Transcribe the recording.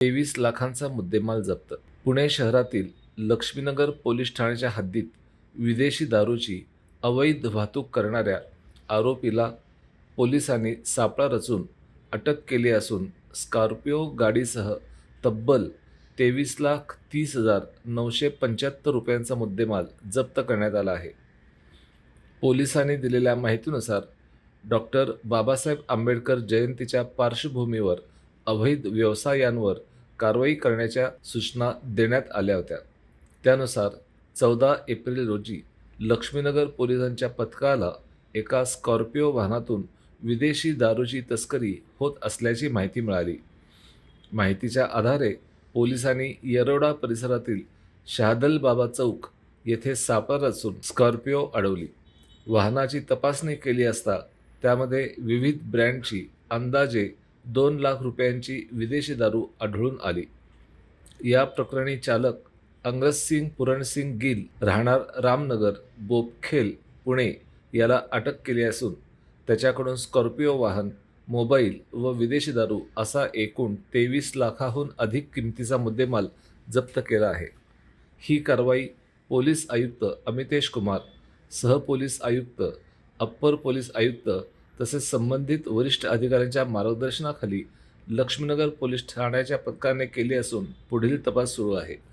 23 लाखांचा मुद्देमाल जप्त. पुणे शहरातील लक्ष्मीनगर पोलीस ठाण्याच्या हद्दीत विदेशी दारूची अवैध वाहतूक करणाऱ्या आरोपीला पोलिसांनी सापळा रचून अटक केली असून स्कॉर्पिओ गाडीसह तब्बल 23,30,975 रुपयांचा मुद्देमाल जप्त करण्यात आला आहे. पोलिसांनी दिलेल्या माहितीनुसार डॉक्टर बाबासाहेब आंबेडकर जयंतीच्या पार्श्वभूमीवर अवैध व्यवसायांवर कारवाई करण्याच्या सूचना देण्यात आल्या होत्या. त्यानुसार 14 एप्रिल रोजी लक्ष्मीनगर पोलिसांच्या पथकाला एका स्कॉर्पिओ वाहनातून विदेशी दारूची तस्करी होत असल्याची माहिती मिळाली. माहितीच्या आधारे पोलिसांनी येरवडा परिसरातील शहादल बाबा चौक येथे सापळा रचून स्कॉर्पिओ अडवली. वाहनाची तपासणी केली असता त्यामध्ये विविध ब्रँडची अंदाजे 2 लाख रुपयांची विदेशी दारू आढळून आली. या प्रकरणी चालक अंगदसिंग पुरणसिंग गिल राहणार रामनगर बोपखेल पुणे याला अटक केली असून त्याच्याकडून स्कॉर्पिओ वाहन, मोबाईल व विदेशी दारू असा एकूण 23 लाखाहून अधिक किमतीचा मुद्देमाल जप्त केला आहे. ही कारवाई पोलीस आयुक्त अमितेश कुमार, सहपोलीस आयुक्त, अप्पर पोलीस आयुक्त तसेच संबंधित वरिष्ठ अधिकाऱ्यांच्या मार्गदर्शनाखाली लक्ष्मीनगर पोलीस ठाण्याच्या पथकाने केली असून पुढील तपास सुरू आहे.